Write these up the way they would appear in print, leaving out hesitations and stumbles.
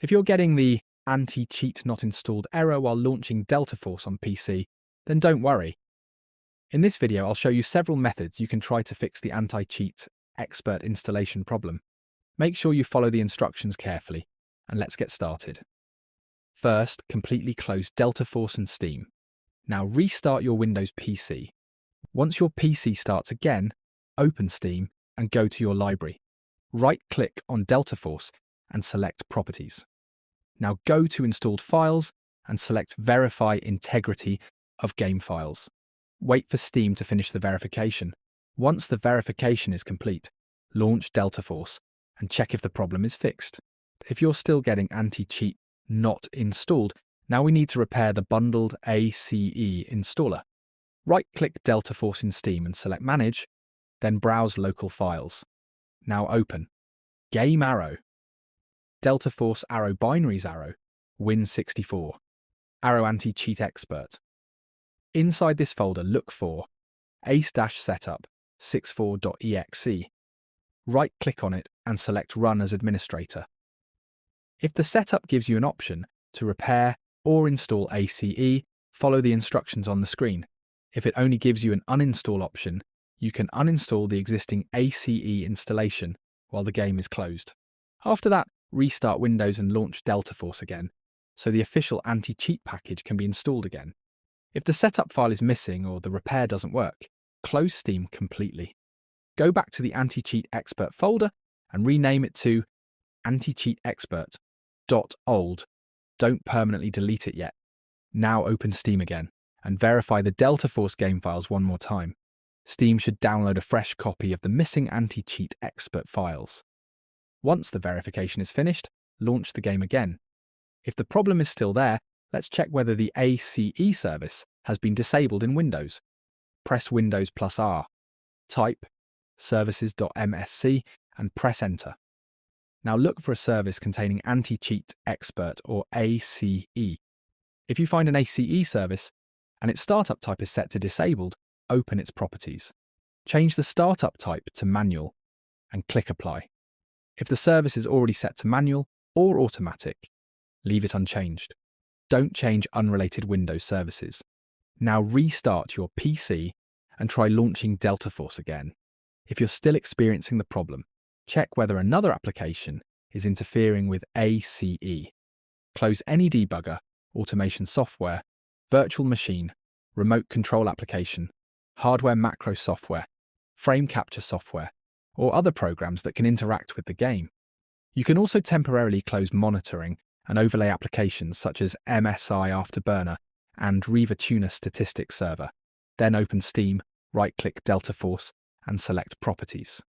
If you're getting the anti-cheat not installed error while launching Delta Force on PC, then don't worry. In this video, I'll show you several methods you can try to fix the AntiCheatExpert installation problem. Make sure you follow the instructions carefully, and let's get started. First, completely close Delta Force and Steam. Now restart your Windows PC. Once your PC starts again, open Steam and go to your library. Right-click on Delta Force and select Properties. Now go to Installed Files and select Verify Integrity of Game Files. Wait for Steam to finish the verification. Once the verification is complete, launch Delta Force and check if the problem is fixed. If you're still getting anti-cheat not installed, now we need to repair the bundled ACE installer. Right-click Delta Force in Steam and select Manage, then browse Local Files. Now open Game Arrow, Delta Force Arrow Binaries Arrow, Win64, Arrow AntiCheatExpert. Inside this folder, look for ace-setup 64.exe. Right-click on it and select Run as Administrator. If the setup gives you an option to repair or install ACE, follow the instructions on the screen. If it only gives you an uninstall option, you can uninstall the existing ACE installation while the game is closed. After that, restart Windows and launch Delta Force again, so the official anti-cheat package can be installed again. If the setup file is missing or the repair doesn't work, close Steam completely. Go back to the AntiCheatExpert folder and rename it to AntiCheatExpert.old. Don't permanently delete it yet. Now open Steam again and verify the Delta Force game files one more time. Steam should download a fresh copy of the missing AntiCheatExpert files. Once the verification is finished, launch the game again. If the problem is still there, let's check whether the ACE service has been disabled in Windows. Press Windows plus R. Type services.msc and press Enter. Now look for a service containing AntiCheatExpert or ACE. If you find an ACE service and its startup type is set to disabled, open its properties. Change the startup type to manual and click Apply. If the service is already set to manual or automatic, leave it unchanged. Don't change unrelated Windows services. Now restart your PC and try launching Delta Force again. If you're still experiencing the problem, check whether another application is interfering with ACE. Close any debugger, automation software, virtual machine, remote control application, hardware macro software, frame capture software, or other programs that can interact with the game. You can also temporarily close monitoring and overlay applications such as MSI Afterburner and Riva Tuner Statistics Server. Then open Steam, right-click Delta Force, and select Properties.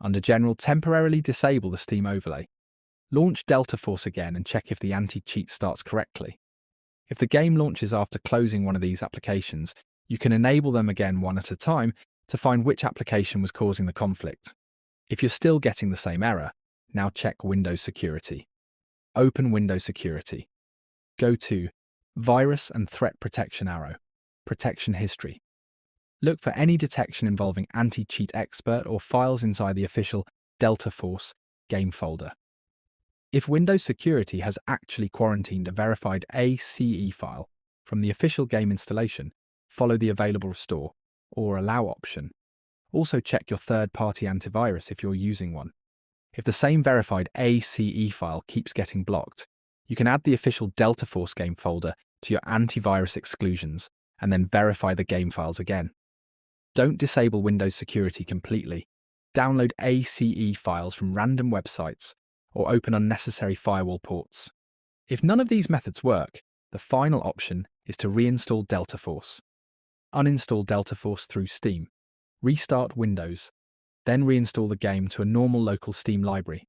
Under General, temporarily disable the Steam overlay. Launch Delta Force again and check if the anti-cheat starts correctly. If the game launches after closing one of these applications, you can enable them again one at a time to find which application was causing the conflict. If you're still getting the same error, now check Windows Security. Open Windows Security. Go to Virus and Threat Protection arrow, Protection History. Look for any detection involving AntiCheatExpert or files inside the official Delta Force game folder. If Windows Security has actually quarantined a verified ACE file from the official game installation, follow the available Restore or Allow option. Also check your third-party antivirus if you're using one. If the same verified ACE file keeps getting blocked, you can add the official Delta Force game folder to your antivirus exclusions and then verify the game files again. Don't disable Windows Security completely. Download ACE files from random websites or open unnecessary firewall ports. If none of these methods work, the final option is to reinstall Delta Force. Uninstall Delta Force through Steam. Restart Windows, then reinstall the game to a normal local Steam library.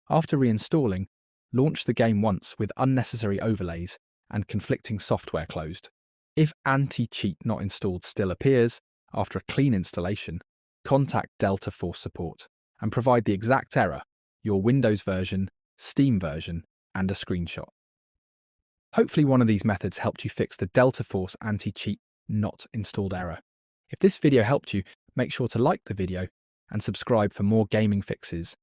After reinstalling, launch the game once with unnecessary overlays and conflicting software closed. If anti-cheat not installed still appears after a clean installation, contact Delta Force support and provide the exact error, your Windows version, Steam version, and a screenshot. Hopefully one of these methods helped you fix the Delta Force anti-cheat not installed error. If this video helped you, make sure to like the video and subscribe for more gaming fixes